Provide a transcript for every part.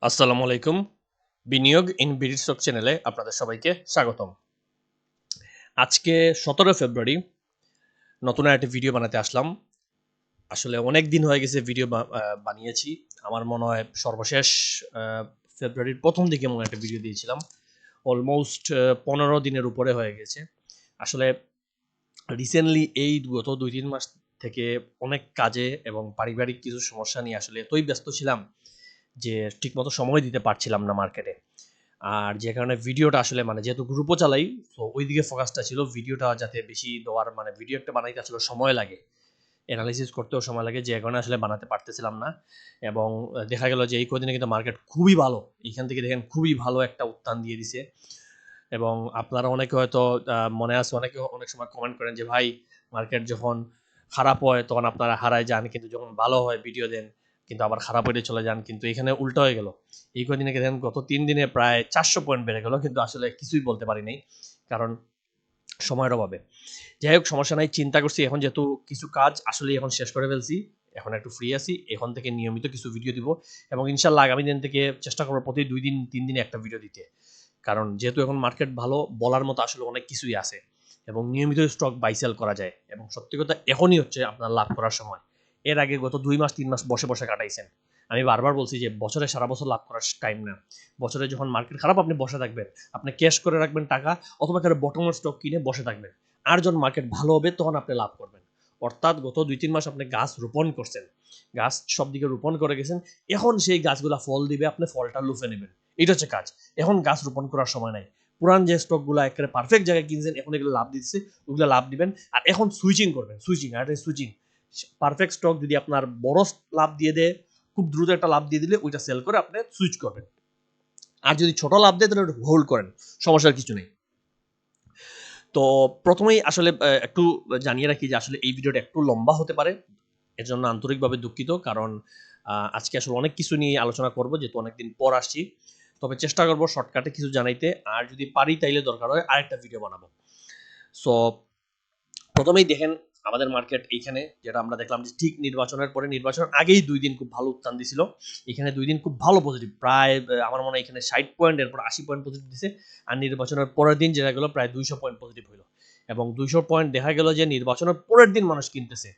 আসসালামু আলাইকুম। বিনিয়োগ ইন বিডি স্টক চ্যানেলে আপনাদের সবাইকে স্বাগতম। আজকে ১৭ ফেব্রুয়ারি নতুন আরেকটি ভিডিও বানাতে আসলাম। আসলে অনেক দিন হয়ে গেছে ভিডিও বানিয়েছি। আমার মনে হয় সর্বশেষ আ ফেব্রুয়ারির ১ম দিকে মনে হয় একটা ভিডিও দিয়েছিলাম। অলমোস্ট ১৫ দিনের উপরে হয়ে গেছে। আসলে রিসেন্টলি এই গত ২-৩ মাস থেকে অনেক কাজে এবং পারিবারিক কিছু সমস্যা নিয়ে আসলে এতই ব্যস্ত ছিলাম যে ঠিকমতো সময় দিতে পারছিলাম না মার্কেটে। আর যে কারণে ভিডিওটা আসলে মানে যেহেতু গ্রুপও চালাই, তো ওইদিকে ফোকাসটা ছিল। ভিডিওটা যাতে বেশি দেওয়ার মানে ভিডিও একটা বানাইতে আসলে সময় লাগে। এনালাইসিস করতেও সময় লাগে, যে কারণে আসলে বানাতে পারতেছিলাম না। এবং দেখা গেল যে এই কদিনে কিন্তু মার্কেট খুবই ভালো। এইখান থেকে দেখেন খুবই ভালো একটা উত্থান দিয়ে দিছে। এবং আপনারা অনেকে হয়তো মনে আছে, অনেকে অনেক সময় কমেন্ট করেন যে, "ভাই মার্কেট যখন খারাপ হয় তখন আপনারা হারায় যান। কিন্তু যখন ভালো হয় ভিডিও দেন, কিন্তু আবার খারাপ হইলে চলে যান।" কিন্তু এখানে উল্টা হয়ে গেল। এই কদিনে দেখেন গত ৩ দিনে প্রায় ৪০০ পয়েন্ট বেড়ে গেল। কিন্তু আসলে কিছুই বলতে পারি নাই। কারণ সময়ের অভাবে। যাই হোক, সমস্যা নাই। চিন্তা করছি এখন যেহেতু কিছু কাজ আসলেই এখন শেষ করে ফেলছি। এখন একটু ফ্রি আছি। এখন থেকে নিয়মিত কিছু ভিডিও দিব এবং ইনশাআল্লাহ আগামী দিন থেকে চেষ্টা করব প্রতি ২ দিন ৩ দিনে একটা ভিডিও দিতে। কারণ যেহেতু এখন মার্কেট ভালো, বলার মতো আসলে অনেক কিছুই আছে এবং নিয়মিত স্টক বাই সেল করা যায় এবং সত্যি কথা এখনই হচ্ছে আপনার লাভ করার সময়। এর আগে গত ২ মাস ৩ মাস বসে, বসে কাটাইছেন। আমি বারবার বলছি যে বছরে সারা বছর লাভ করার টাইম না। বছরে যখন মার্কেট খারাপ আপনি বসে থাকবেন। আপনি ক্যাশ করে রাখবেন টাকা, অথবা কারো বটমের স্টক কিনে বসে থাকবেন। আর যখন মার্কেট ভালো হবে তখন আপনি লাভ করবেন। অর্থাৎ গত ২-৩ মাস আপনি গাছ রোপণ করছেন। গাছ সব দিকে রোপণ করে গেছেন। এখন সেই গাছগুলা ফল দিবে, আপনি ফলটা লুফে নেবেন। এটা হচ্ছে কাজ। এখন গাছ রোপণ করার সময় নাই। পুরান যে স্টকগুলো একেবারে পারফেক্ট জায়গায় কিনছেন, এখন এগুলো লাভ দিচ্ছে, ওগুলো লাভ দিবেন। আর এখন সুইচিং করবেন। Switching, are switching. Perfect stock যদি আপনার বড় লাভ দিয়ে দেয়, খুব দ্রুত একটা লাভ দিয়ে দিলে ওইটা সেল করে আপনি সুইচ করবেন। আর যদি ছোট লাভ দেয় তাহলে হোল্ড করেন। সমস্যার কিছু নেই। তো প্রথমেই আসলে একটু জানিয়ে রাখি যে আসলে এই ভিডিওটা একটু লম্বা হতে পারে। এর জন্য আন্তরিকভাবে দুঃখিত। কারণ আজকে আসলে অনেক কিছু নিয়ে আলোচনা করব, যেহেতু অনেকদিন পর আসছি। তবে চেষ্টা করব শর্টকাটে কিছু জানাইতে। আর যদি পারি তাইলে দরকার হয় আরেকটা ভিডিও বানাবো। সো প্রথমেই দেখেন আমাদের মার্কেট এইখানে যেটা আমরা দেখলাম যে ঠিক নির্বাচনের পরে, নির্বাচনের আগেই ২ দিন খুব ভালো উত্থান দিছিল। এখানে ২ দিন খুব ভালো পজিটিভ। প্রায় আমার মনে হয় এখানে ৬০ পয়েন্ট, এরপর ৮০ পয়েন্ট পজিটিভ দিছে। আর নির্বাচনের পরের দিন যেটা গেল প্রায় ২০০ পয়েন্ট পজিটিভ হইল। এবং ২০০ পয়েন্ট দেখা গেল যে নির্বাচনের পরের দিন মানুষ কিনতেছে।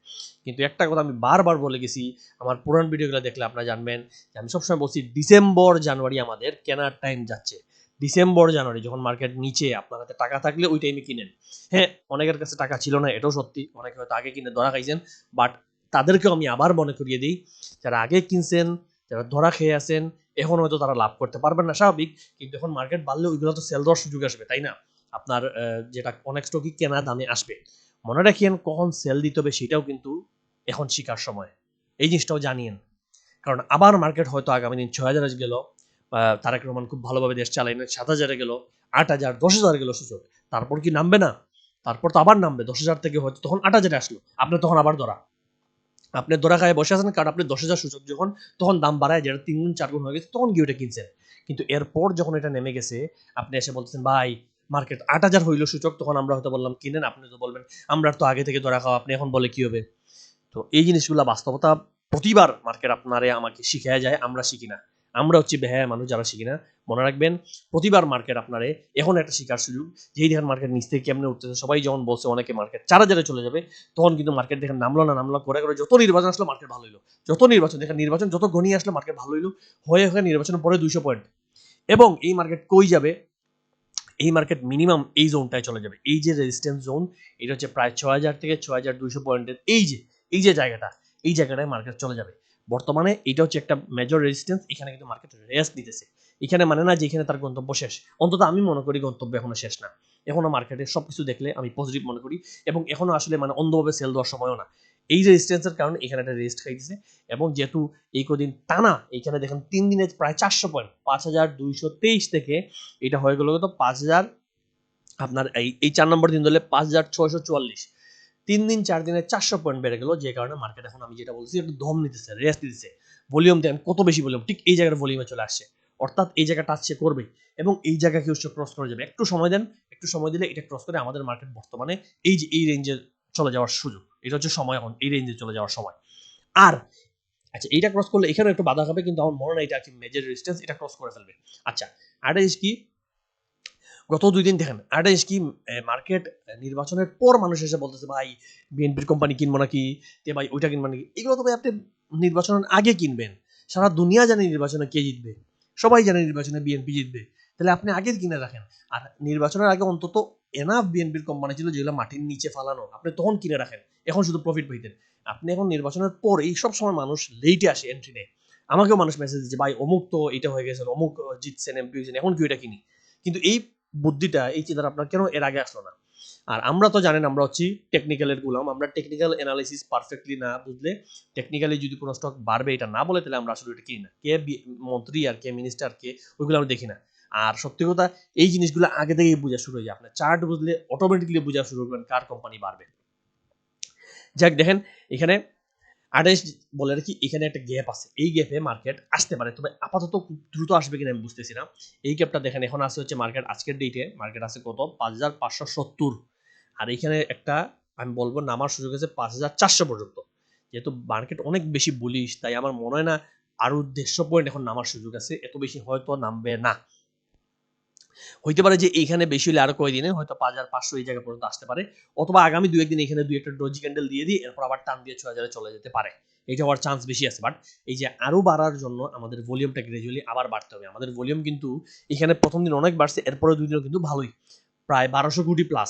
কিন্তু একটা কথা আমি বারবার বলে গেছি, আমার পুরান ভিডিওগুলো দেখলে আপনারা জানবেন যে আমি সবসময় বলছি ডিসেম্বর জানুয়ারি আমাদের কেনার টাইম যাচ্ছে। ডিসেম্বর জানুয়ারি যখন মার্কেট নিচে, আপনার হাতে টাকা থাকলে ওই টাইমে কিনেন। হ্যাঁ, অনেকের কাছে টাকা ছিল না, এটাও সত্যি। অনেকে হয়তো আগে কিনে ধরা খাইছেন। বাট তাদেরকেও আমি আবার মনে করিয়ে দিই, যারা আগে কিনছেন, যারা ধরা খেয়ে আছেন, এখন হয়তো তারা লাভ করতে পারবেন না, স্বাভাবিক। কিন্তু এখন মার্কেট বাড়লে ওইগুলো তো সেল দেওয়ার সুযোগ আসবে, তাই না? আপনার যেটা অনেক স্টকই কেনা দামে আসবে। মনে রাখিয়েন কখন সেল দিতে হবে সেটাও কিন্তু এখন শিখার সময়। এই জিনিসটাও জানিয়েন। কারণ আবার মার্কেট হয়তো আগামী দিন ৬,০০০ গেল, তারেক রহমান খুব ভালোভাবে দেশ চালাইলেন, ৭,০০০ গেল, ৮,০০০, ১০,০০০ গেল সূচক। তারপর কি নামবে না? তারপর তো আবার নামবে। ১০,০০০ থেকে হয়তো তখন ৮,০০০ আসলো। আপনার তখন আবার ধরা। আপনি ধরা খায় বসে আছেন, কারণ আপনি ১০,০০০ সূচক যখন তখন দাম বাড়ায়, যেটা ৩ গুণ ৪ গুণ হয়ে গেছে, তখন গিয়ে ওটা কিনছেন। কিন্তু এরপর যখন এটা নেমে গেছে, আপনি এসে বলতেছেন, "ভাই মার্কেট ৮,০০০ হইল সূচক।" তখন আমরা হয়তো বললাম কিনেন। আপনি তো বলবেন, "আমরা তো আগে থেকে ধরা খাওয়া, আপনি এখন বলে কি হবে?" তো এই জিনিসগুলা বাস্তবতা। প্রতিবার মার্কেট আপনারে আমাকে শিখাইয়া যায়, আমরা শিখি না। আমরা হচ্ছি বেহায়া মানুষ যারা শিখি না। মনে রাখবেন, প্রতিবার মার্কেট আপনারে এখন একটা শিখার সুযোগ। যেই দেখেন মার্কেট নিচ থেকে কেমনে উঠতেছে, সবাই যেমন বলছে অনেকে মার্কেট ৪,০০০ চলে যাবে, তখন কিন্তু মার্কেট দেখেন নামলো না, নামলো করে, করে যত নির্বাচন আসলো মার্কেট ভালো হইলো। যত নির্বাচন দেখেন, নির্বাচন যত ঘনিয়ে আসলো মার্কেট ভালো হইলো। হয়ে নির্বাচনের পরে ২০০ পয়েন্ট। এবং এই মার্কেট কই যাবে? এই মার্কেট মিনিমাম এই জোনটায় চলে যাবে। এই যে রেজিস্ট্যান্স জোন, এটা হচ্ছে প্রায় ৬,০০০ থেকে ৬,২০০ পয়েন্টের এই যে জায়গাটা, এই জায়গাটায় মার্কেট চলে যাবে। বর্তমানে এটা হচ্ছে একটা মেজর রেজিস্ট্যান্স। এখানে কিন্তু মার্কেট রেস্ট নিতেছে। এখানে মানে না যে এখানে তার গন্তব্য শেষ। অন্তত আমি মনে করি গন্তব্য এখনো শেষ না। এখনো মার্কেটের সবকিছু দেখলে আমি পজিটিভ মনে করি এবং এখনো আসলে মানে অন্ধভাবে সেল দেওয়ার সময়ও না। এই যে রেজিস্ট্যান্সের কারণে এখানে একটা রেস্ট খাইতেছে। এবং যেহেতু এই কদিন টানা এইখানে দেখেন ৩ দিনে প্রায় ৪০০ পয়েন্ট, ৫,২২৩ থেকে এটা হয়ে গেল তো ৫,০০০, আপনার এই ৪ নম্বর দিন ধরলে ৫,৬৪৪। ৩ দিন ৪ দিনে ৪০০ পয়েন্ট বেড়ে গেল, যে কারণে মার্কেট এখন আমি যেটা বলছি একটু দম নিতেছে, রেস্ট নিতেছে। ভলিউম দেন কত বেশি ভলিউম, ঠিক এই জায়গার ভলিউমে চলে আসছে। অর্থাৎ এই জায়গা টাচ সে করবে এবং এই জায়গাকে হচ্ছে ক্রস করে যাবে। একটু সময় দেন, একটু সময় দিলে এটা ক্রস করে আমাদের মার্কেট বর্তমানে এই যে এই রেঞ্জে চলে যাওয়ার সুযোগ। এটা হচ্ছে সময়, এখন এই রেঞ্জে চলে যাওয়ার সময়। আর আচ্ছা, এইটা ক্রস করলে এখানে একটু বাধা হবে, কিন্তু আমার মনে হয় এটা কি মেজর রেজিস্ট্যান্স, এটা ক্রস করে ফেলবে। আচ্ছা, আরেকটা জিনিস কি, গত 2 দিন দেখেন আরেকটা জিনিস কি, মার্কেট নির্বাচনের পর মানুষ এসে বলতেছে ভাই বিএনপির কোম্পানি কিনবো নাকি, তে ভাই ওইটা কিনবো নাকি। এগুলো তো ভাই আপনি নির্বাচনের আগে কিনবেন। সারা দুনিয়া জানে নির্বাচনে কে জিতবে, সবাই জানে নির্বাচনে বিএনপি জিতবে, তাহলে আপনি আগে কিনে রাখেন। আর নির্বাচনের আগে অন্তত এনাফ বিএনপির কোম্পানি ছিল যেগুলো মাটির নিচে ফালানো, আপনি তখন কিনে রাখেন, এখন শুধু প্রফিট পাইতেন। আপনি এখন নির্বাচনের পর এই সব সময় মানুষ লেটে আসে এন্ট্রি নেয়। আমাকেও মানুষ মেসেজ দিচ্ছে ভাই অমুক তো এটা হয়ে গেছে, অমুক জিতছেন, এমপি হয়েছেন, এখন কি এটা কিনি। কিন্তু এই বুদ্ধিটা, এই চিন্তাটা আপনার কেন এর আগে আসলো না? আর আমরা তো জানেন আমরা হচ্ছি টেকনিক্যালের গুলাম, আমরা টেকনিক্যাল অ্যানালাইসিস পারফেক্টলি না বুঝলে, টেকনিক্যালি যদি কোনো স্টক বাড়বে এটা না বলে, তাহলে আমরা আসলে এটা কিনি না। কে মন্ত্রী আর কে মিনিস্টার কে, ওইগুলো আমরা দেখি না। আর সত্যি কথা, এই জিনিসগুলো আগে থেকেই বোঝা শুরু হয়ে যায়। আপনার চার্ট বুঝলে অটোমেটিকলি বোঝা শুরু করবেন কার কোম্পানি বাড়বে। যাক দেখেন, এখানে আঠাইশ বলে রাখি, এখানে একটা গ্যাপ আছে, এই গ্যাপে মার্কেট আসতে পারে, তবে আপাতত খুব দ্রুত আসবে কিনা আমি বুঝতেছি না। এই গ্যাপটা দেখেন, এখন আছে হচ্ছে মার্কেট আজকের ডেটে মার্কেট আছে কত, 5570, আর এখানে একটা আমি বলবো নামার সুযোগ আছে 5400 পর্যন্ত। যেহেতু মার্কেট অনেক বেশি বুলিশ, তাই আমার মনে হয় না আরো 150 পয়েন্ট এখন নামার সুযোগ আছে, এত বেশি হয়তো নামবে না। হইতে পারে যে এইখানে বেশি হলে আরো কয়েকদিনে হয়তো 5500 এই জায়গা পর্যন্ত আসতে পারে, অথবা আগামী 2-1 দিন এখানে 2-একটা ডজি ক্যান্ডেল দিয়ে দিই, এরপর আবার টান দিয়ে 6000 চলে যেতে পারে। এটা হওয়ার চান্স বেশি আছে। বাট এই যে আরো বাড়ার জন্য আমাদের ভলিউমটা গ্রাজুয়ালি আবার বাড়তে হবে। আমাদের ভলিউম কিন্তু এখানে প্রথম দিন অনেক বাড়ছে, এরপরে 2 দিনও কিন্তু ভালোই, প্রায় 1200 কোটি প্লাস,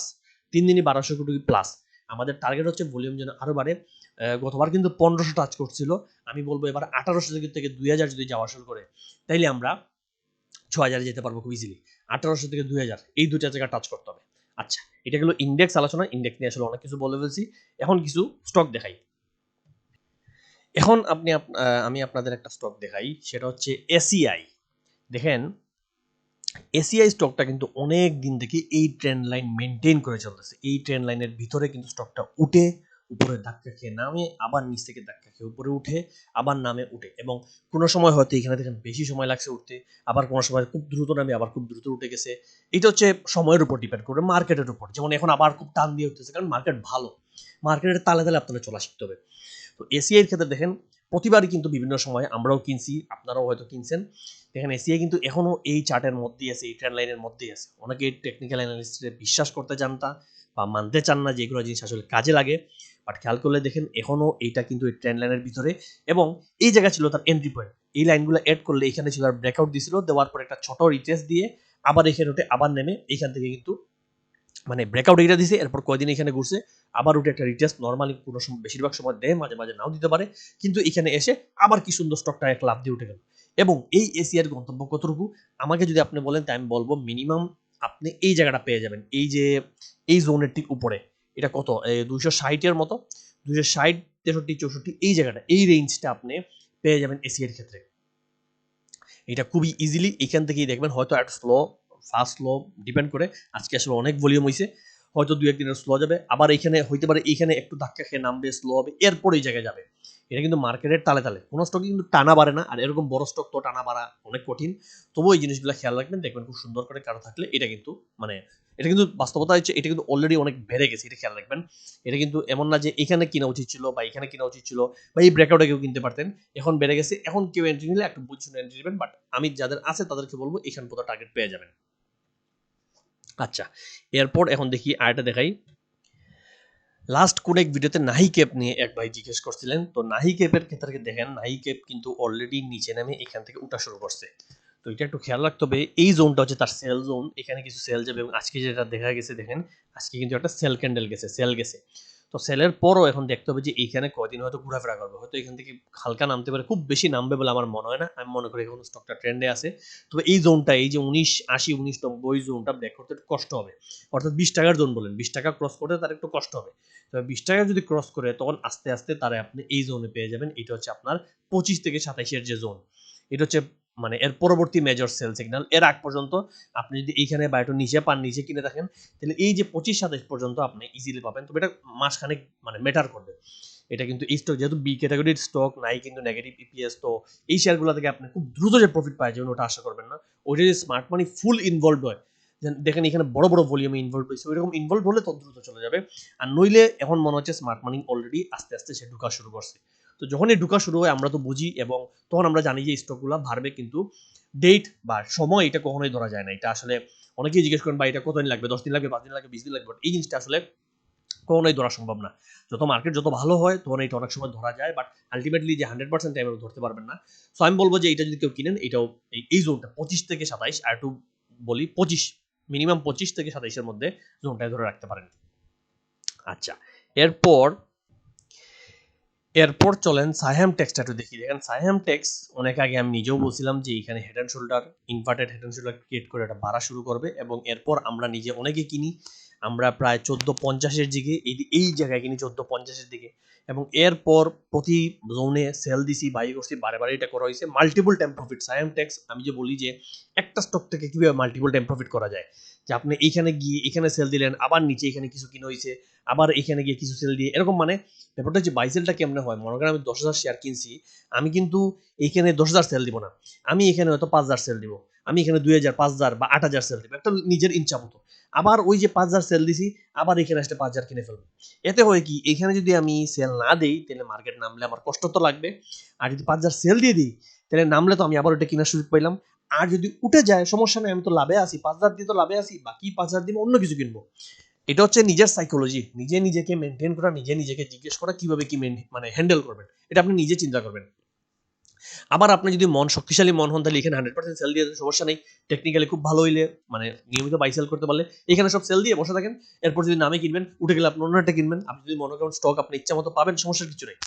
3 দিনই 1200 কোটি প্লাস। আমাদের টার্গেট হচ্ছে ভলিউম যেন আরো বাড়ে। গতবার কিন্তু 1500 টাচ করছিল, আমি বলবো এবার 1800 থেকে 2000 যদি যাওয়া শুরু করে, তাইলে আমরা 6000 যেতে পারবো খুব ইজিলি। 1800 থেকে 2000 এই দুইটা জায়গা টাচ করতে হবে। আচ্ছা, এটা গেলো ইন্ডেক্স আলোচনা, ইন্ডেক্স নিয়ে আসলে অনেক কিছু বলে ফেলছি। এখন কিছু স্টক দেখাই। এখন আমি আপনাদের একটা স্টক দেখাই, সেটা হচ্ছে এসিআই। দেখেন, এসিআই স্টকটা কিন্তু অনেক দিন থেকে এই ট্রেন্ড লাইন মেনটেন করে চলতেছে। এই ট্রেন্ড লাইনের ভিতরে কিন্তু স্টকটা উঠে উপরে ধাক্কা খেয়ে নামে, আবার নিচ থেকে ধাক্কা খেয়ে উপরে উঠে, আবার নামে উঠে, এবং কোনো সময় হয়তো এখানে দেখেন বেশি সময় লাগছে উঠতে, আবার কোনো সময় খুব দ্রুত নামে আবার খুব দ্রুত উঠে গেছে। এটা হচ্ছে সময়ের উপর ডিপেন্ড করে, মার্কেটের উপর। যেমন এখন আবার খুব টান দিয়ে উঠতেছে, কারণ মার্কেট ভালো, মার্কেটের তালে তালে আপনাদের চলা শিখতে হবে। তো এসিআই এর ক্ষেত্রে দেখেন, প্রতিবারই কিন্তু বিভিন্ন সময় আমরাও কিনছি, আপনারাও হয়তো কিনছেন। দেখেন এসিআই কিন্তু এখনো এই চার্টের মধ্যেই আছে, এই ট্রেন্ড লাইনের মধ্যেই আছে। অনেকে টেকনিক্যাল অ্যানালিস্টে বিশ্বাস করতে চান না বা মানতে চান না যে এগুলো জিনিস আসলে কাজে লাগে, বাট খেয়াল করলে দেখেন এখনো এইটা কিন্তু এই ট্রেন্ড লাইনের ভিতরে, এবং এই জায়গা ছিল তার এন্ট্রি পয়েন্ট। এই লাইনগুলো এড করলে এখানে ছিল আর ব্রেকআউট দিছিল, দেওয়ার পর একটা ছোট রিটেস্ট দিয়ে আবার এখানে উঠে আবার নেমে এখান থেকে কিন্তু মানে ব্রেকআউট এটা দিছে, এরপর কয়দিন এখানে ঘুরছে, আবার উঠে একটা রিটেস্ট, নর্মালি কোনো সময় বেশিরভাগ সময় দেয়, মাঝে মাঝে নাও দিতে পারে, কিন্তু এখানে এসে আবার কি সুন্দর স্টকটা এক লাভ দিয়ে উঠে গেল। এবং এই এসিআর গন্তব্য কতটুকু আমাকে যদি আপনি বলেন, তাই আমি বলবো মিনিমাম আপনি এই জায়গাটা পেয়ে যাবেন, এই যে এই জোনের ঠিক উপরে, এটা কত 260 এর মতো, 260, 63, 64, এই জায়গাটা, এই রেঞ্জটা আপনি পেয়ে যাবেন এসিআর ক্ষেত্রে। এটা খুবই ইজিলি এখান থেকেই দেখবেন, হয়তো একটু স্লো, ফাস্ট স্লো ডিপেন্ড করে। আজকে আসলে অনেক ভলিউম হয়েছে, হয়তো 2-1 দিনের স্লো যাবে, আবার এখানে হইতে পারে এখানে একটু ধাক্কা খেয়ে নামবে, স্লো হবে, এরপর এই জায়গায় যাবে। এটা কিন্তু মার্কেটের তালে তালে, কোনো স্টক কিন্তু টানা বাড়ে না, আর এরকম বড় স্টক তো টানা বাড়া অনেক কঠিন। তবুও এই জিনিসগুলো খেয়াল রাখবেন, দেখবেন খুব সুন্দর করে কারো থাকলে এটা কিন্তু মানে এটা কিন্তু বাস্তবতা হচ্ছে, এটা কিন্তু অলরেডি অনেক বেড়ে গেছে, এটা খেয়াল রাখবেন। এটা কিন্তু এমন না যে এখানে কিনা উচিত ছিল বা এখানে কিনা উচিত ছিল বা এই ব্রেকআউটে কেউ কিনতে পারতেন, এখন বেড়ে গেছে, এখন কেউ এন্ট্রি নিলে একটু বুঝে শুনে এন্ট্রি নেবেন, বাট আমি যাদের আছে তাদেরকে বলবো এখান পর্যন্ত টার্গেট পেয়ে যাবেন। আচ্ছা, এরপর এখন দেখি আরেকটা দেখাই। লাস্ট কোন এক ভিডিওতে নাহি ক্যাপ নিয়ে এক ভাই জিজ্ঞেস করছিলেন, তো নাহি ক্যাপের ক্ষেত্রে দেখেন নাহি ক্যাপ কিন্তু অলরেডি নিচে নামে এখান থেকে উঠা শুরু করছে। তো এটা একটু খেয়াল রাখতে হবে, এই জোনটা হচ্ছে তার সেল জোন, এখানে কিছু সেল যাবে, এবং আজকে যেটা দেখা গেছে দেখেন, আজকে কিন্তু একটা সেল ক্যান্ডেল গেছে, সেল গেছে। তো সেলের পরও এখন দেখতে হবে যে এইখানে কয়দিন হয়তো ঘোরাফেরা করবে, হয়তো এখান থেকে হালকা নামতে পারে, খুব বেশি নামবে বলে আমার মনে হয় না। আমি মনে করি এখন স্টকটা ট্রেন্ডে আছে। তবে এই জোনটা, এই যে 1980, 1990 জোনটা ব্রেক করতে একটু কষ্ট হবে। অর্থাৎ 20 টাকার জোন বলেন, 20 টাকা ক্রস করতে তার একটু কষ্ট হবে। তবে 20 টাকা যদি ক্রস করে, তখন আস্তে আস্তে তারা আপনি এই জোনে পেয়ে যাবেন। এটা হচ্ছে আপনার 25 থেকে 27 এর যে জোন, এটা হচ্ছে মানে এর পরবর্তী মেজর সেল সিগন্যাল। এর আগ পর্যন্ত আপনি যদি এইখানে বা একটু নিচে পান, নিচে কিনে থাকেন, তাহলে এই যে 25-27 পর্যন্ত আপনি ইজিলি পাবেন। তবে এটা মাসখানেক মানে ম্যাটার করবে। এটা কিন্তু এই স্টক যেহেতু বি ক্যাটাগরির স্টক, নাই কিন্তু নেগেটিভ ইপিএস, তো এই শেয়ারগুলো থেকে আপনি খুব দ্রুত যে প্রফিট পাওয়া যাবেন ওটা আশা করবেন না। ওইটা যদি স্মার্ট মানি ফুল ইনভলভ হয়, দেখেন এখানে বড় বড় ভলিউমে ইনভলভ হয়েছে, ওইরকম ইনভলভ হলে তো দ্রুত চলে যাবে। আর নইলে এখন মনে হচ্ছে স্মার্ট মানি অলরেডি আস্তে আস্তে সে ঢোকা শুরু করছে। তো যখনই ঢুকা শুরু হয় আমরা তো বুঝি এবং তখন আমরা জানি যে স্টকগুলো বাড়বে, কিন্তু ডেট বা সময় এটা কখনোই ধরা যায় না। এটা আসলে অনেকেই জিজ্ঞেস করেন বা এটা কতদিন লাগবে, 10 দিন লাগবে, 5 দিন লাগবে, 20 দিন লাগবে, এই জিনিসটা আসলে কখনোই ধরা সম্ভব না। যত মার্কেট যত ভালো হয় তখন এটা অনেক সময় ধরা যায়, বাট আলটিমেটলি যে 100% টাইমে ধরতে পারবেন না। সো আমি বলবো যে এটা যদি কেউ কিনেন, এটাও এই জোনটা 25 থেকে 27, আর একটু বলি 25, মিনিমাম 25 থেকে 27 এর মধ্যে জোনটায় ধরে রাখতে পারেন। আচ্ছা, এরপর এরপর চলেন সাইহাম টেক্সটা একটু দেখি। দেখেন সাইহাম টেক্স অনেক আগে আমি নিজেও বলছিলাম যে এখানে head and shoulder, inverted head and shoulder create করে এটা বাড়া শুরু করবে, এবং এরপর আমরা নিজে অনেকে কিনি, আমরা প্রায় 1450-এর দিকে এই জায়গায় কিনি 1450-এর দিকে, এবং এরপর প্রতি জোনে সেল দিছি, বাই করছি, বারে বারে এটা করা হয়েছে multiple time profit. Saiham tex আমি যে বলি যে একটা স্টক থেকে কিভাবে মাল্টিপল টাইম প্রফিট করা যায়, যে আপনি এইখানে গিয়ে এখানে সেল দিলেন, আবার নিচে এখানে কিছু কিনে হয়েছে, আবার এখানে গিয়ে কিছু সেল দিয়ে, এরকম মানে ব্যাপারটা হচ্ছে বাইসেলটা কেমনে হয়। মনে করেন আমি 10,000 শেয়ার কিনছি, আমি কিন্তু এইখানে 10,000 সেল দিব না, আমি এখানে হয়তো 5,000 সেল দিব, আমি এখানে 2,000, 5,000 বা 8,000 সেল দিব, একটা নিজের ইচ্ছা মতো। আবার ওই যে 5,000 সেল দিছি, আবার এখানে আসলে 5,000 কিনে ফেলবো। এতে হয় কি, এখানে যদি আমি সেল না দেই তাহলে মার্কেট নামলে আমার কষ্ট তো লাগবে, আর যদি 5,000 সেল দিয়ে দিই তাহলে নামলে তো আমি আবার ওটা কেনার সুযোগ পাইলাম। আর যদি উঠে যায় সমস্যা নেই, আমি তো লাভে আছি, 5,000 দিয়ে তো লাভে আছি, বাকি 5,000 দিয়ে অন্য কিছু কিনবো। এটা হচ্ছে নিজের সাইকোলজি, নিজে নিজেকে মেনটেন করা, নিজে নিজেকে জিজ্ঞেস করা কিভাবে কি মানে হ্যান্ডেল করবেন, এটা আপনি নিজে চিন্তা করবেন। আবার আপনি যদি শক্তিশালী মন হন তাহলে এখানে 100% সেল দিয়ে সমস্যা নেই, টেকনিক্যালি খুব ভালো হইলে মানে নিয়মিত বাই সেল করতে পারলে এখানে সব সেল দিয়ে বসে থাকেন। এরপর যদি নামে কিনবেন, উঠে গেলে আপনি অন্যটা কিনবেন। আপনি যদি মনে করেন স্টক আপনি ইচ্ছা মতো পাবেন, সমস্যার কিছু নেই।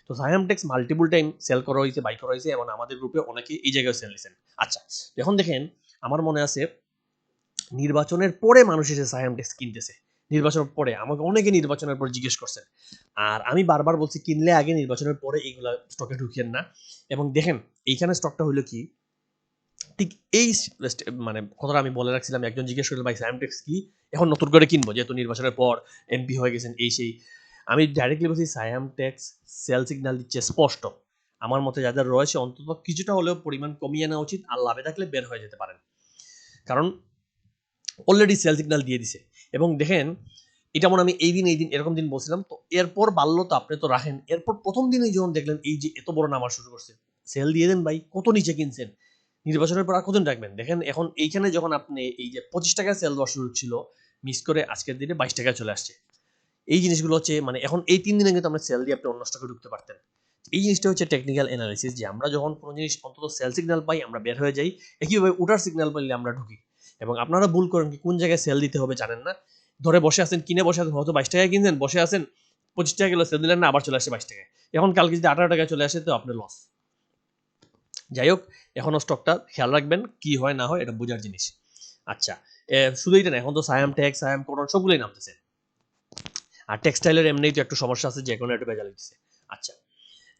তো Saiham tex multiple time sell করা হয়েছে, বাই করা হয়েছে, এবং আমাদের গ্রুপে অনেকে এই জায়গায় সেল দিয়েছেন। আচ্ছা, এখন দেখেন আমার মনে আছে নির্বাচনের পরে মানুষ এসে সাইহাম টেক্স কিনতেছে। নির্বাচনের পরে আমাকে অনেকে নির্বাচনের পর জিজ্ঞেস করছেন, আর আমি বারবার বলছি কিনলে আগে, নির্বাচনের পরে এইগুলা স্টকে ঢুকিয়েন না। এবং দেখেন এইখানে স্টকটা হলো কি, ঠিক এই মানে কথাটা আমি বলে রাখছিলাম, একজন জিজ্ঞেস করলেন ভাই সাইহাম টেক্স কি, এখন নতুন করে কিনবো যেহেতু নির্বাচনের পর এমপি হয়ে গেছেন এই সেই। আমি ডাইরেক্টলি বলছি সাইহাম টেক্স সেল সিগন্যাল দিচ্ছে স্পষ্ট। আমার মতে যাদের রয়েছে অন্তত কিছুটা হলেও পরিমাণ কমিয়ে নেওয়া উচিত, আর লাভে থাকলে বের হয়ে যেতে পারেন, কারণ অলরেডি সেল সিগন্যাল দিয়ে দিছে। এবং দেখেন এটা মনে আমি এই দিন এরকম দিন বলছিলাম, তো এরপর বাড়লো, তো আপনি তো রাখেন, এরপর প্রথম দিনেই যখন দেখলেন এই যে এত বড় নামা শুরু করছে, সেল দিয়ে দেন ভাই, কত নিচে কিনছেন, নির্বাচনের পর আর কতদিন রাখবেন। দেখেন এখন এইখানে যখন আপনি এই যে 25 টাকায় সেল দেওয়া শুরু ছিল, মিস করে আজকের দিনে 22 টাকায় চলে আসছে। এই জিনিসগুলো হচ্ছে মানে এখন এই 3 দিনে কিন্তু আমরা সেল দিয়ে আপনি অন্য স্টকে ঢুকতে পারতেন। এই জিনিসটা হচ্ছে টেকনিক্যাল অ্যানালিসিস, যে আমরা যখন কোনো জিনিস অন্তত সেল সিগন্যাল পাই আমরা বের হয়ে যাই, একইভাবে উঠার সিগন্যাল পাইলে আমরা ঢুকি। এবং আপনারা ভুল করেন কি, কোন জায়গায় সেল দিতে হবে জানেন না, ধরে বসে আছেন, কিনে বসে আছেন, হয়তো 22 টাকায় কিনছেন, বসে আছেন, 25 টাকা গেলো, সেল দিলেন না, আবার চলে আসে 22 টাকায়। এখন কালকে যদি 18 টাকায় চলে আসে তো আপনার লস। যাই হোক, এখনো স্টকটা খেয়াল রাখবেন, কি হয় না হয় এটা বোঝার জিনিস। আচ্ছা, শুধু এটা না, এখন তো সায়াম টেক্স, সায়াম কোটন সবগুলোই নামতেছে, আর টেক্সটাইলের এমনিই তো একটু সমস্যা আছে, যে কোনো একটু ভেজাল দিচ্ছে। আচ্ছা,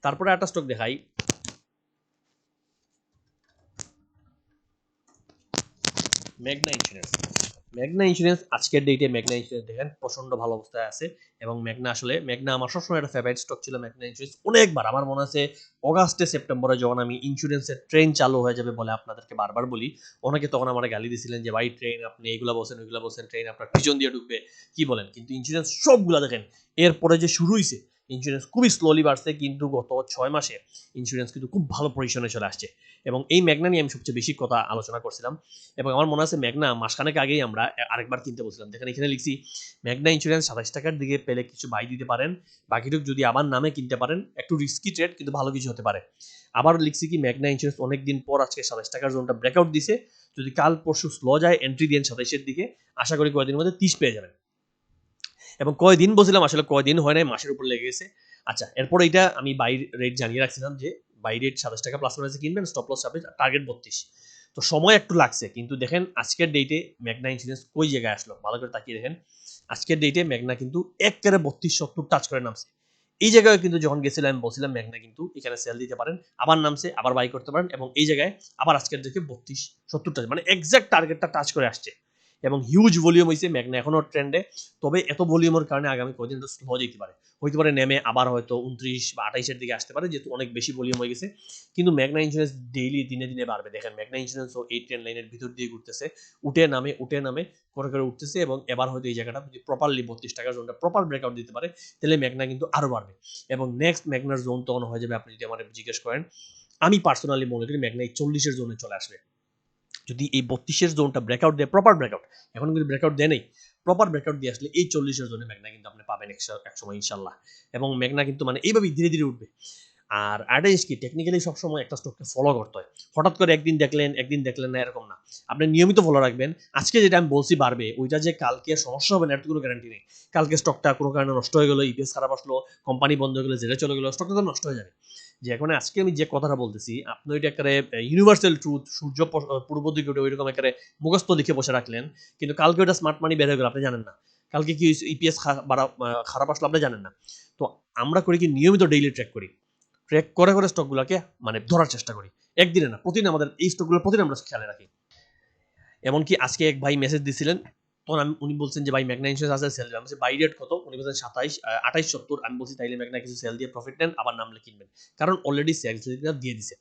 তারপরে একটা স্টক দেখাই, মেঘনা ইন্স্যুরেন্স। মেঘনা ইন্স্যুরেন্স আজকের ডেটে মেঘনা ইন্স্যুরেন্স দেখেন প্রচন্ড ভালো অবস্থায় আছে, এবং মেঘনা আসলে মেঘনা আমার সবসময় একটা ফেভারিট স্টক ছিল। মেঘনা ইন্স্যুরেন্স অনেকবার আমার মনে আছে অগাস্টে সেপ্টেম্বরে যখন আমি ইন্স্যুরেন্সের ট্রেন চালু হয়ে যাবে বলে আপনাদেরকে বারবার বলি, অনেকে তখন আমার গালি দিয়েছিলেন যে ভাই ট্রেন আপনি এইগুলা বলছেন ওইগুলা বলছেন, ট্রেন আপনার পিছন দিয়ে ঢুকবে, কি বলেন। কিন্তু ইন্স্যুরেন্স সবগুলা দেখেন এরপরে যে শুরু হয়েছে, ইন্স্যুরেন্স খুবই স্লোলি বাড়ছে, কিন্তু গত 6 মাসে ইন্স্যুরেন্স কিন্তু খুব ভালো পজিশনে চলে আসছে। এবং এই মেঘনা নিয়ে আমি সবচেয়ে বেশি কথা আলোচনা করছিলাম, এবং আমার মনে আছে মেঘনা মাসখানেক আগেই আমরা আরেকবার কিনতে বলছিলাম। দেখেন এখানে লিখছি মেঘনা ইন্স্যুরেন্স 27 টাকার দিকে পেলে কিছু বাই দিতে পারেন, বাকিটুকু যদি আবার নামে কিনতে পারেন, একটু রিস্কি ট্রেড কিন্তু ভালো কিছু হতে পারে। আবার লিখছি কি মেঘনা ইন্স্যুরেন্স অনেকদিন পর আজকে 27 টাকার জোনটা ব্রেকআউট দিছে, যদি কাল পরশু স্লো যায় এন্ট্রি দেন 27-এর দিকে, আশা করি কয়েকদিনের মধ্যে 30 পেয়ে যাবেন। এবং কয়দিন বলছিলাম, আসলে কয়দিন হয় নাই, মাসের উপর লেগে গেছে। আচ্ছা, এরপর এইটা আমি বাই রেট জানিয়ে রাখছিলাম যে বাই রেট 27 টাকা প্লাস মাইনাসে কিনবেন, স্টপ লস হবে, টার্গেট 32। তো সময় একটু লাগছে, কিন্তু দেখেন আজকের ডেটে মেঘনা ইন্স্যুরেন্স কই জায়গায় আসলো, ভালো করে তাকিয়ে দেখেন। আজকের ডেটে মেঘনা কিন্তু একেবারে 32-70 টাচ করে নামছে। এই জায়গায় কিন্তু যখন গেছিলাম আমি বলছিলাম মেঘনা কিন্তু এখানে সেল দিতে পারেন, আবার নামছে, আবার বাই করতে পারেন, এবং এই জায়গায় আবার আজকের দিকে 32-70 টাচ মানে এক্সাক্ট টার্গেটটা টাচ করে আসছে। এবং হিউজ ভলিউম হয়েছে, মেঘনা এখনো ট্রেন্ডে। তবে এত ভলিউমের কারণে আগামী কদিন একটু স্লো যেতে পারে, হইতে পারে নেমে আবার হয়তো 29 বা 28-এর দিকে আসতে পারে, যেহেতু অনেক বেশি ভলিউম হয়ে গেছে। কিন্তু মেঘনা ইন্স্যুরেন্স ডেইলি দিনে দিনে বাড়বে। দেখেন মেঘনা ইন্স্যুরেন্সও এই ট্রেন লাইনের ভিতর দিয়ে ঘুরতেছে, উঠে নামে করে করে উঠতেছে, এবং এবার হয়তো এই জায়গাটা যদি প্রপারলি 32 টাকার জোনটা প্রপার ব্রেকআউট দিতে পারে, তাহলে মেঘনা কিন্তু আরো বাড়বে। এবং নেক্সট মেঘনার জোন তখন হয়ে যাবে, আপনি যদি আমার জিজ্ঞেস করেন, আমি পার্সোনালি মনে করি মেঘনা এই 40-এর জোনে চলে আসবে। যদি এই 32-এর জোনটা ব্রেকআউট দেয়, প্রপার ব্রেকআউট, এখন কিন্তু ব্রেকআউট দেয় নেই, প্রপার ব্রেকআউট দিয়ে আসলে এই 40-এর জোনে মেঘনা কিন্তু আপনি পাবেন এক সময় ইনশাল্লাহ। এবং মেঘনা কিন্তু মানে এইভাবেই ধীরে ধীরে উঠবে। আর আরেকটা জিনিস কি, টেকনিক্যালি সবসময় একটা স্টককে ফলো করতে হয়। হঠাৎ করে একদিন দেখলেন না, এরকম না। আপনি নিয়মিত ফলো রাখবেন। আজকে যেটা আমি বলছি বাড়বে, ওইটা যে কালকে সমস্যা হবে না, এর কোনো গ্যারান্টি নেই। কালকে স্টকটা কোনো কারণে নষ্ট হয়ে গেলো, ইপিএস খারাপ আসলো, কোম্পানি বন্ধ হয়ে গেলো, জেলে চলে গেলো, স্টকটা তো নষ্ট হয়ে যাবে। যে এখন আজকে আমি যে কথাটা বলতেছি, আপনি ওইটা একেবারে ইউনিভার্সাল ট্রুথ, সূর্য পূর্ব দিকে উঠে ওইরকম একেবারে মুখস্থ লিখে বসে রাখলেন, কিন্তু কালকে ওইটা স্মার্ট মানি বের হয়ে গেল, আপনি জানেন না। কালকে কি ইপিএস খারাপ আসলো, আপনি জানেন না। তো আমরা করি কি, নিয়মিত ডেইলি ট্র্যাক করি, ট্র্যাক করে করে স্টকগুলোকে মানে ধরার চেষ্টা করি। একদিনে না, প্রতিদিন আমাদের এই স্টকগুলো প্রতিদিন আমরা খেয়ালে রাখি। এমনকি আজকে এক ভাই মেসেজ দিছিলেন, তখন উনি বলছেন যে ভাই ম্যাগনা ইন্স্যুরেন্স আছে সেল, আমি বলছি বাই রেট কত, উনি বলছেন 28-70। আমি বলছি তাইলে ম্যাগনা কিছু সেল দিয়ে প্রফিট নেন, আবার নামলে কিনবেন, কারণ অলরেডি সেল দিয়ে দিছে।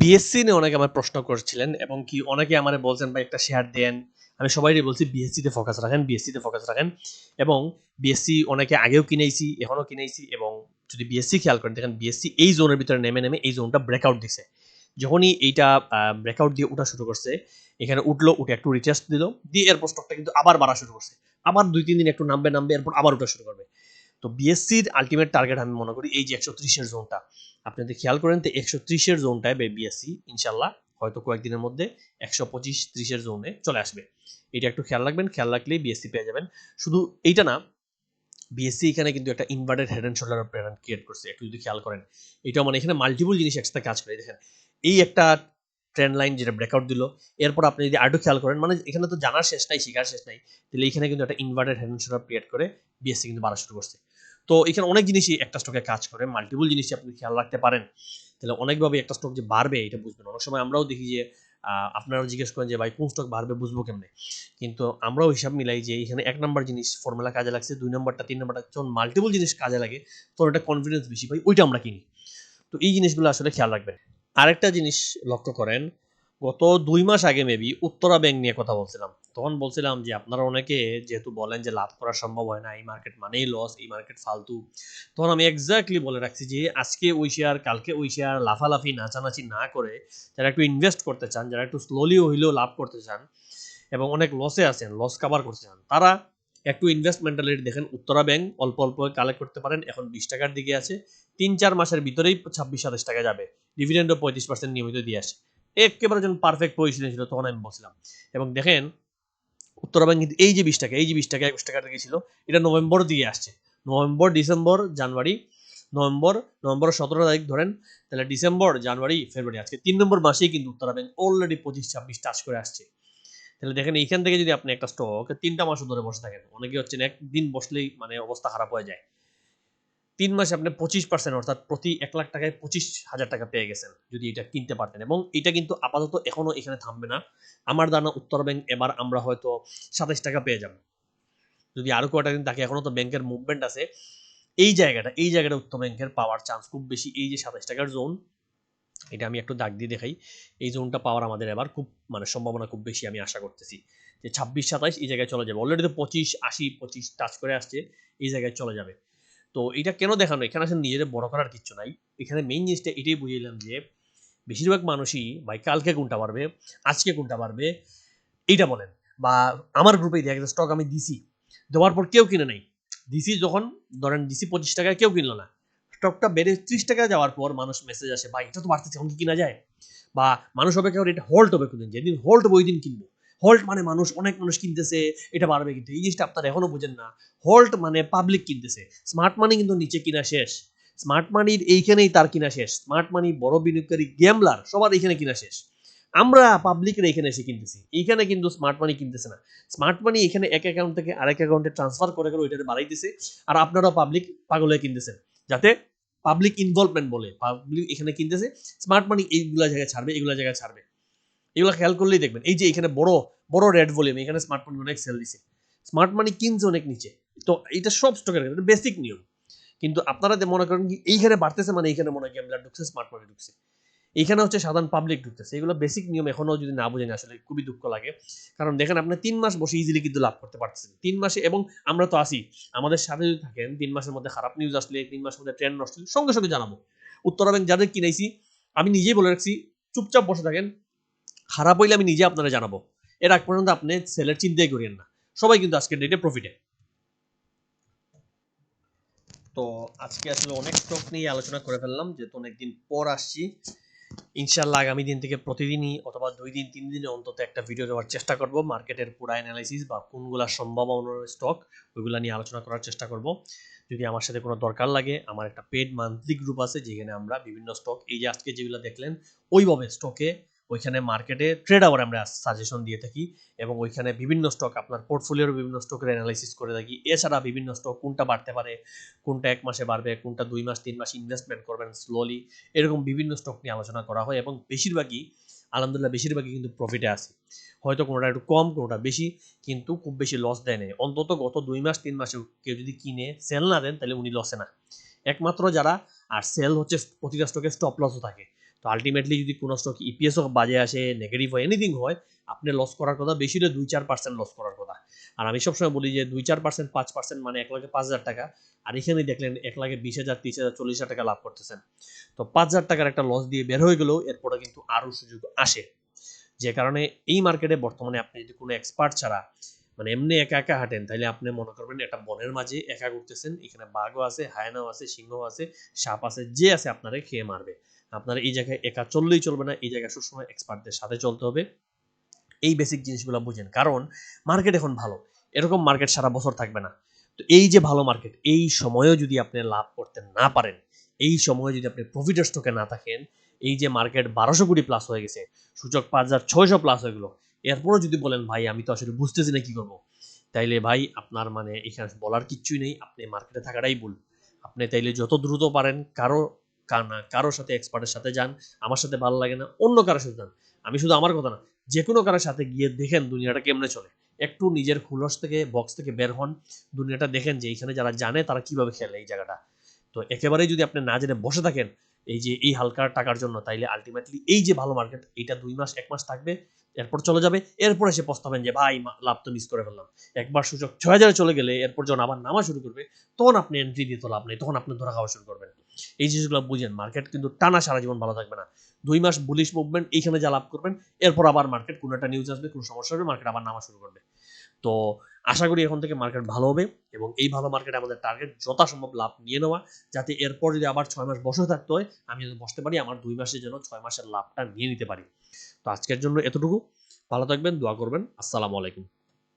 বিএসসি নিয়ে অনেকে আমার প্রশ্ন করছিলেন, এবং কি অনেকে আমার বলছেন ভাই একটা শেয়ার দেন। আমি সবাইকে বলছি বিএসসি তে ফোকাস রাখেন, বিএসসি তে ফোকাস রাখেন। এবং বিএসসি অনেকে আগেও কিনেছি, এখনো কিনেছি। এবং যদি বিএসসি খেয়াল করেন, দেখেন বিএসসি এই জোনের ভিতরে নেমে নেমে এই জোনটা ব্রেকআউট দিছে। যখনই এইটা ব্রেকআউট দিয়ে উঠা শুরু করছে, এখানে উঠলো, উঠে একটু রিটেস্ট দিল, দিয়ে এরপর স্টকটা কিন্তু আবার বাড়া শুরু করছে। আবার 2-3 দিন একটু নামবে, এরপর আবার উঠা শুরু করবে। তো বিএসসির আলটিমেট টার্গেট আমি মনে করি এই যে 130-এর জোনটা। আপনি যদি খেয়াল করেন, তো 130-এর জোনটায় বিএসসি ইনশাল্লাহ হয়তো কয়েকদিনের মধ্যে 125-30-এর জোনে চলে আসবে। এটা একটু খেয়াল রাখবেন, খেয়াল রাখলেই বিএসসি পেয়ে যাবেন। শুধু এইটা না, বিএসসি এখানে কিন্তু একটা inverted head and shoulder pattern create করছে, একটু যদি খেয়াল করেন। এটাও মানে এখানে মাল্টিপল জিনিস একসাথে কাজ করে। দেখেন এই একটা ট্রেন্ড লাইন যেটা ব্রেকআউট দিল, এরপর আপনি যদি আরেকটু খেয়াল করেন, মানে এখানে তো জানার শেষ নাই, শিকার শেষ নাই, তাহলে এখানে কিন্তু একটা inverted head and shoulder create করে বিএসসি কিন্তু বাড়া শুরু করছে। তো এখানে অনেক জিনিসই একটা স্টকে কাজ করে, মাল্টিপল জিনিসই আপনি খেয়াল রাখতে পারেন, তাহলে অনেকভাবে একটা স্টক যে বাড়বে এটা বুঝবেন। অনেক সময় আমরাও দেখি যে আপনারাও জিজ্ঞেস করেন যে ভাই কোন স্টক বাড়বে বুঝবো কেমনে, কিন্তু আমরাও হিসাব মিলাই যে এখানে 1 নাম্বার জিনিস ফর্মুলা কাজে লাগছে, 2 নাম্বারটা 3 নাম্বারটা যখন মাল্টিপল জিনিস কাজে লাগে, তখন এটা কনফিডেন্স বেশি পাই, ওইটা আমরা কিনি। তো এই জিনিসগুলো আসলে খেয়াল রাখবেন। আরেকটা জিনিস লক্ষ্য করেন, গত 2 মাস আগে মেবি উত্তরা ব্যাংক নিয়ে কথা বলছিলাম। তখন বলছিলাম যে আপনারা অনেকে যেহেতু বলেন যে লাভ করা সম্ভব হয় না, এই মার্কেট মানেই লস, এই মার্কেট ফালতু। তখন আমি এক্স্যাক্টলি বলে রাখছি যে আজকে ওই শেয়ার, কালকে ওই শেয়ার, লাফালাফি নাচানাচি না করে যারা একটু ইনভেস্ট করতে চান, যারা একটু স্লোলি হইলেও লাভ করতে চান, এবং অনেক লসে আছেন, লস কাভার করতে চান, তারা একটু ইনভেস্ট মেন্টালিটি দেখেন। উত্তরা ব্যাংক অল্প অল্প কালেক্ট করতে পারেন, এখন 20 টাকার দিকে আছে, 3-4 মাসের ভিতরেই 26-27 টাকা যাবে, ডিভিডেন্ডও 35% নিয়মিত দিয়ে আসে, একেবারে যখন পারফেক্ট পজিশনে ছিল তখন আমি বলছিলাম। এবং দেখেন উত্তরা ব্যাংক কিন্তু এই যে 20 টাকা, এই যে 20 টাকা 21 টাকা থেকে ছিল, এটা নভেম্বর দিয়ে আসছে, নভেম্বর, ডিসেম্বর, জানুয়ারি, নভেম্বর 17 তারিখ ধরেন, তাহলে ডিসেম্বর, জানুয়ারি, ফেব্রুয়ারি, আজকে 3 নম্বর মাসেই কিন্তু উত্তরা ব্যাংক অলরেডি 25-26 টাচ করে আসছে। তাহলে দেখেন এইখান থেকে যদি আপনি একটা স্টক 3টা মাসও ধরে বসে থাকেন, অনেকে হচ্ছেন একদিন বসলেই মানে অবস্থা খারাপ হয়ে যায়, 3 মাসে আপনি 25%, অর্থাৎ প্রতি 1 লাখ টাকায় 25,000 টাকা পেয়ে গেছেন যদি এটা কিনতে পারতেন। এবং এটা কিন্তু আপাতত এখনো এখানে থামবে না। আমার ধারণা উত্তর ব্যাংক এবার আমরা হয়তো 27 টাকা পেয়ে যাব, যদি আরো কয়টা দিন থাকে, এখনো তো ব্যাংকের মুভমেন্ট আছে। এই জায়গাটা উত্তর ব্যাংকের পাওয়ার চান্স খুব বেশি। এই যে 27 টাকার জোন, এটা আমি একটু দাগ দিয়ে দেখাই, এই জোনটা পাওয়ার আমাদের এবার খুব মানে সম্ভাবনা খুব বেশি, আমি আশা করতেছি যে 26-27 এই জায়গায় চলে যাবে। অলরেডি তো 25-80, 25 টাচ করে আসছে, এই জায়গায় চলে যাবে। তো এটা কেন দেখানো, এখানে আসলে নিজেদের বড় করার কিচ্ছু নাই। এখানে মেইন জিনিসটা এটাই বুঝিলাম যে বেশিরভাগ মানুষই ভাই কালকে কোনটা পারবে, আজকে কোনটা পারবে, এইটা বলেন। বা আমার গ্রুপে একটা স্টক আমি দিছি, দেওয়ার পর কেউ কিনে নাই, দিছি যখন ধরেন দিছি 25 টাকায়, কেউ কিনলো না, স্টকটা বেড়ে 30 টাকায় যাওয়ার পর মানুষ মেসেজ আসে, ভাই এটা তো বাড়তেছে, এখন কি কিনা যায়? বা মানুষ অপেক্ষা করে এটা হোল্ড হবে, কোনদিন যেদিন হোল্ড হবে ওই দিন কিনবো। হোল্ড মানে অনেক মানুষ কিনতেছে, এটা বাড়বে, কিন্তু এই জিনিসটা আপনারা এখনো বুঝেন না। হোল্ড মানে পাবলিক কিনতেছে, স্মার্ট মানি কিন্তু নিচে কিনা শেষ, স্মার্ট মানির এইখানেই তার কিনা শেষ, স্মার্ট মানি বড় বিনিয়োগকারী গেমলার সবার এইখানে কিনা শেষ। আমরা পাবলিকের এখানে এসে কিনতেছি, এইখানে কিন্তু স্মার্ট মানি কিনতেছে না। স্মার্ট মানি এখানে এক অ্যাকাউন্ট থেকে আরেক অ্যাকাউন্টে ট্রান্সফার করে করে ওইটাতে বাড়াইতেছে, আর আপনারাও পাবলিক পাগল হয়ে কিনতেছেন, যাতে পাবলিক ইনভলভমেন্ট বলে পাবলিক এখানে কিনতেছে, স্মার্ট মানি এইগুলা জায়গায় ছাড়বে, এগুলা জায়গায় ছাড়বে। এগুলো খেয়াল করলেই দেখবেন এই যে এখানে বড় বড় রেড ভলিউম, এখানে স্মার্ট মানি অনেক সেল দিছে, স্মার্ট মানি কিনছে অনেক নিচে। তো এটা সব স্টকের বেসিক নিয়ম। কিন্তু আপনারা মনে করেন কি এইখানে বাড়তেছে মানে এইখানে মনে হয় গ্যামলার ঢুকছে, স্মার্ট মানি ঢুকছে, এইখানে হচ্ছে সাধারণ পাবলিক ঢুকতেছে। এগুলো বেসিক নিয়ম এখনো যদি না বুঝেন আসলে খুবই দুঃখ লাগে। কারণ দেখেন আপনি 3 মাস বসে ইজিলি কিন্তু লাভ করতে পারতেছেন 3 মাসে, এবং আমরা তো আসি আমাদের সাথে যদি থাকেন 3 মাসের মধ্যে খারাপ নিউজ আসলে, 3 মাসের মধ্যে ট্রেন্ড নষ্ট হলে সঙ্গে সঙ্গে জানাবো। উত্তরা ব্যাংক যাদের কিনাইছি আমি নিজেই বলে রাখছি চুপচাপ বসে থাকেন, খারাপ হইলে আমি নিজে আপনারা জানাবো। এর আগ পর্যন্ত আপনি সেলের চিন্তাই করিয়েন না। সবাই কিন্তু আজকের ডেটে প্রফিটে। তো আজকে আসলে অনেক স্টক নিয়ে আলোচনা করে ফেললাম, যেহেতু অনেকদিন পর আসছি। ইনশাল্লাহ আগামী দিন থেকে প্রতিদিনই অথবা 2 দিন 3 দিনে অন্তত একটা ভিডিও দেওয়ার চেষ্টা করব, মার্কেটের পুরো অ্যানালাইসিস বা কোনগুলা সম্ভাবনার স্টক ওইগুলা নিয়ে আলোচনা করার চেষ্টা করব। যদি আমার সাথে কোনো দরকার লাগে, আমার একটা পেড মান্থলি গ্রুপ আছে যেখানে আমরা বিভিন্ন স্টক, এই যে আজকে যেগুলো দেখলেন ওইভাবে স্টকে ওইখানে মার্কেটে ট্রেড আওয়ার আমরা সাজেশন দিয়ে থাকি, এবং ওইখানে বিভিন্ন স্টক আপনার পোর্টফোলিওর বিভিন্ন স্টকের অ্যানালাইসিস করে থাকি। এছাড়া বিভিন্ন স্টক কোনটা বাড়তে পারে, কোনটা 1 মাসে বাড়বে, কোনটা 2 মাস 3 মাস ইনভেস্টমেন্ট করবেন স্লোলি, এরকম বিভিন্ন স্টক নিয়ে আলোচনা করা হয়, এবং বেশিরভাগই আলহামদুলিল্লাহ বেশিরভাগই কিন্তু প্রফিটে আছে। হয়তো কোনোটা একটু কম কোনোটা বেশি, কিন্তু খুব বেশি লস দেয় নাই। অন্তত গত 2 মাস 3 মাসে কেউ যদি কিনে সেল না দেন তাহলে উনি লসে না, একমাত্র যারা। আর সেল হচ্ছে প্রতিটা স্টকে স্টপ লসও থাকে। তো আলটিমেটলি যদি কোনো স্টক ইপিএসও বাজে আসে, নেগেটিভ হয়, এনিথিং হয়, আপনি লস করার কথা বেশি হলে 2-4% লস করার কথা। আর আমি সবসময় বলি যে 2-4% 5% মানে 1,05,000 টাকা। আর এখানে দেখলেন 1,20,000 30,000 40,000 টাকা লাভ করতেছেন। তো 5,000 টাকার একটা লস দিয়ে বের হয়ে গেলেও এরপরে কিন্তু আরও সুযোগ আসে। যে কারণে এই মার্কেটে বর্তমানে আপনি যদি কোনো এক্সপার্ট ছাড়া মানে এমনি একা একা হাঁটেন, তাহলে আপনি মনে করবেন একটা বনের মাঝে একা ঘুরতেছেন, এখানে বাঘও আছে, হায়নাও আছে, সিংহ আছে, সাপ আছে, যে আছে আপনারা খেয়ে মারবে। আপনারা এই জায়গায় একা চললেই চলবে না, এই জায়গায় সবসময় এক্সপার্টদের সাথে চলতে হবে। এই বেসিক জিনিসগুলো বুঝেন, কারণ মার্কেট এখন ভালো, এরকম মার্কেট সারা বছর থাকবে না। তো এই যে ভালো মার্কেট, এই সময়েও যদি আপনি লাভ করতে না পারেন, এই সময়ে যদি আপনি প্রফিটের স্টকে না থাকেন, এই যে মার্কেট 1200 কোটি প্লাস হয়ে গেছে, সূচক 5600 প্লাস হয়ে গেল, এরপরও যদি বলেন ভাই আমি তো আসলে বুঝতেছি না কি করবো, তাইলে ভাই আপনার মানে এখানে বলার কিচ্ছুই নেই, আপনি মার্কেটে থাকাটাই ভুল। আপনি তাইলে যত দ্রুত পারেন কারোর সাথে এক্সপার্টের সাথে যান। আমার সাথে ভালো লাগে না অন্য কারোর সাথে যান। আমি শুধু আমার কথা না, যে কোনো কারোর সাথে গিয়ে দেখেন দুনিয়াটা কেমনে চলে। একটু নিজের খুলস থেকে বক্স থেকে বের হন, দুনিয়াটা দেখেন যে এখানে যারা জানে তারা কিভাবে খেলে এই জায়গাটা। তো একেবারেই যদি আপনি না জেনে বসে থাকেন এই যে এই হালকা টাকার জন্য, তাইলে আলটিমেটলি এই যে ভালো মার্কেট এইটা 2 মাস 1 মাস থাকবে, এরপর চলে যাবে, এরপর এসে পস্তাবেন যে ভাই লাভ তো মিস করে ফেললাম। একবার সূচক 6000 চলে গেলে এরপর যখন আবার নামা শুরু করবে, তখন আপনি এন্ট্রি দিয়ে তো লাভ নেই, তখন আপনি ধরা খাওয়া শুরু করবেন। এই জিনিসগুলো বুঝেন, মার্কেট কিন্তু টানা সারা জীবন ভালো থাকবে না। 2 মাস বুলিশ মুভমেন্ট এইখানে যা লাভ করবেন, এরপর আবার মার্কেট কোনো একটা নিউজ আসবে, কোনো সমস্যা হবে, মার্কেট আবার নামা শুরু করবে। তো আশা করি এখন থেকে মার্কেট ভালো হবে, এবং এই ভালো মার্কেটে আমাদের টার্গেট যথাসম্ভব লাভ নিয়ে নেওয়া, যাতে এরপর যদি আবার 6 মাস বসে থাকতে হয় আমি যদি বসতে পারি আমার 2 মাসের জন্য 6 মাসের লাভটা নিয়ে নিতে পারি। তো আজকের জন্য এতটুকু। ভালো থাকবেন, দোয়া করবেন। আসসালামু আলাইকুম।